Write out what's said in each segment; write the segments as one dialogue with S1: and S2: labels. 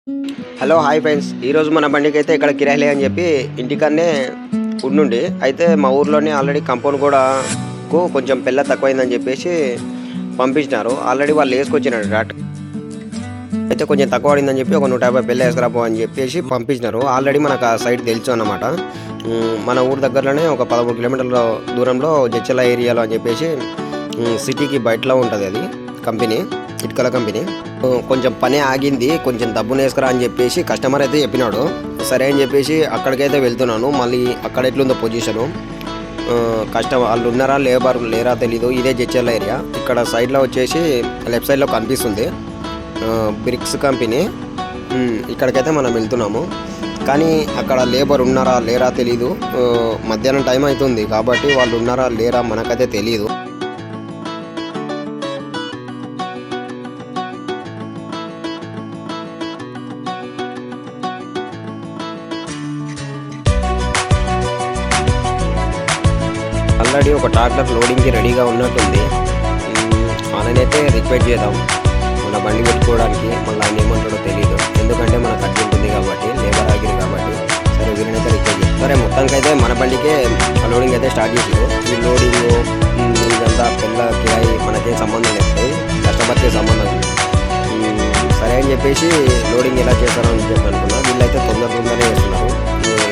S1: Hello hi friends, ఈరోజు మన బండికి అయితే ఇక్కడ కిరాయిలే అని చెప్పి ఇంటికన్నే ఉండుండి అయితే మా ఊర్లోనే ఆల్రెడీ కంపౌండ్ కూడా కొంచెం పిల్ల తక్కువైందని చెప్పేసి పంపించినారు. ఆల్రెడీ వాళ్ళు వేసుకొచ్చినారు డాట్ అయితే కొంచెం తక్కువ పడిందని చెప్పి ఒక 150 పిల్ల వేసుకురాపో అని చెప్పేసి పంపించినారు. ఆల్రెడీ మనకు ఆ సైడ్ తెలుసు అన్నమాట. మన ఊరు దగ్గరలోనే ఒక 13 కిలోమీటర్ల దూరంలో జడ్చర్ల ఏరియాలో అని చెప్పేసి సిటీకి బయటలో ఉంటుంది అది కంపెనీ, ఇటుకల కంపెనీ. కొంచెం పని ఆగింది, కొంచెం డబ్బును వేసుకురా అని చెప్పేసి కస్టమర్ అయితే చెప్పినాడు. సరే అని చెప్పేసి అక్కడికైతే వెళ్తున్నాను. మళ్ళీ అక్కడ ఎట్లుందో పొజిషను, వాళ్ళు ఉన్నారా లేరా తెలీదు. ఇదే జడ్చర్ల ఏరియా. ఇక్కడ సైడ్లో వచ్చేసి లెఫ్ట్ సైడ్లో కనిపిస్తుంది బ్రిక్స్ కంపెనీ. ఇక్కడికైతే మనం వెళ్తున్నాము. కానీ అక్కడ లేబర్ ఉన్నారా లేరా తెలీదు. మధ్యాహ్నం టైం అవుతుంది కాబట్టి వాళ్ళు ఉన్నారా లేరా మనకైతే తెలీదు. ఆల్రెడీ ఒక ట్రాక్టర్ లోడింగ్కి రెడీగా ఉన్నట్టుంది. ఆయనైతే రిక్వెస్ట్ చేద్దాం మన బండి పెట్టుకోవడానికి. మళ్ళీ ఆయన ఏమంటాడో తెలియదు, ఎందుకంటే మనకు అడ్డు ఉంటుంది కాబట్టి, లేబర్ ఆగిరు కాబట్టి. సరే వీళ్ళనైతే రిక్వెస్ట్ చేద్దాం. సరే మొత్తానికైతే మన బండికే లోడింగ్ అయితే స్టార్ట్ చేసారు. ఈ లోడింగ్ ఇదంతా పిల్ల కిరాయి మనకేం సంబంధం లేదు, కస్టమర్కే సంబంధం. సరే అని చెప్పేసి లోడింగ్ ఎలా చేస్తారో అని చెప్పి అనుకున్నా. వీళ్ళైతే తొందరగా చేస్తున్నారు.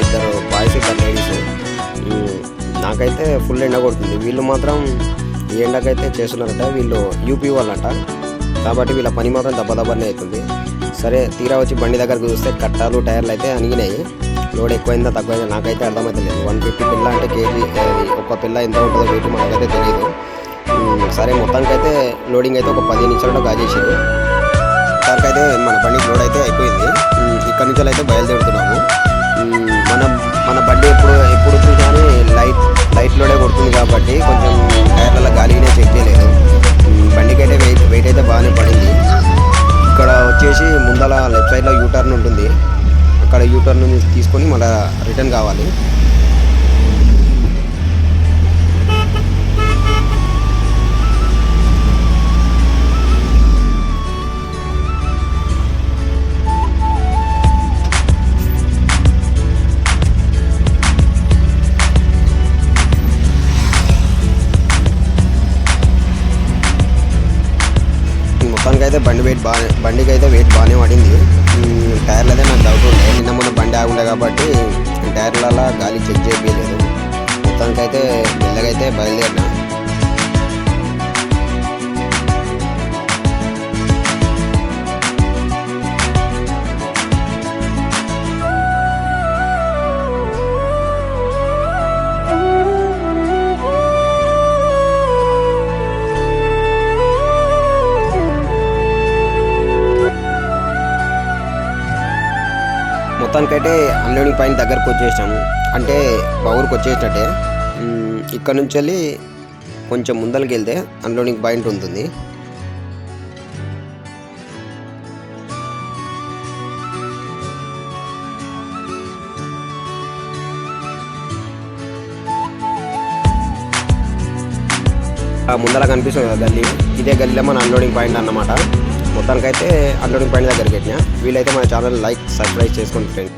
S1: ఇద్దరు బాయ్స్, ఇద్దరు లేడీస్. నాకైతే ఫుల్ ఎండ కొడుతుంది. వీళ్ళు మాత్రం ఈ ఎండకైతే చేస్తున్నారట. వీళ్ళు యూపీ వాళ్ళంట కాబట్టి వీళ్ళ పని మాత్రం దెబ్బనే అవుతుంది. సరే తీరా వచ్చి బండి దగ్గరకు చూస్తే కట్టాలు టైర్లు అయితే అణిగినాయి. లోడ్ ఎక్కువైందా తక్కువైందా నాకైతే అర్థమైతే లేదు. 150 పిల్ల అంటే కేజీ, ఒక్క పిల్ల ఎంత ఉంటుందో వెయిట్ మనకైతే తెలియదు. సరే మొత్తానికైతే లోడింగ్ అయితే ఒక 10 నిమిషాలలో కాజేసారు. దానికైతే మన బండికి లోడ్ అయితే అయిపోయింది. ఇక్కడి నుంచి అయితే బయలుదేరుతున్నాము. మన బండి ఎప్పుడు చూసినా లైట్ లోడే కొడుతుంది కాబట్టి కొంచెం టైర్ల గాలినే చెక్ చేయలేదు. బండికి అయితే వెయిట్ అయితే బాగానే పడింది. ఇక్కడ వచ్చేసి ముందల లెఫ్ట్ సైడ్లో యూటర్న్ ఉంటుంది. అక్కడ యూటర్న్ తీసుకొని మళ్ళీ రిటర్న్ కావాలి. మొత్తానికైతే బండికి అయితే వెయిట్ బాగానే పడింది. టైర్లు అయితే నాకు డౌట్ ఉండే, నిన్న మొన్న బండి ఆగుండే కాబట్టి టైర్లలో గాలి చెక్ చేయలేదు. మొత్తానికైతే మెల్లగైతే బయలుదేరినా. మొత్తానికైతే అన్లోడింగ్ పాయింట్ దగ్గరకు వచ్చేసాము. అంటే మా ఊరికి వచ్చేసినట్టే. ఇక్కడ నుంచి వెళ్ళి కొంచెం ముందరికి వెళ్తే అన్లోడింగ్ పాయింట్ ఉంటుంది. ముందర కనిపిస్తుంది కదా గల్లీ, ఇదే గల్లీలో మన అన్లోడింగ్ పాయింట్ అన్నమాట. మొత్తానికైతే అన్లోడింగ్ పాయింట్ దగ్గరికి వెళ్ళినా. వీలైతే మన ఛానల్ లైక్ సబ్స్క్రైబ్ చేసుకోండి ఫ్రెండ్స్.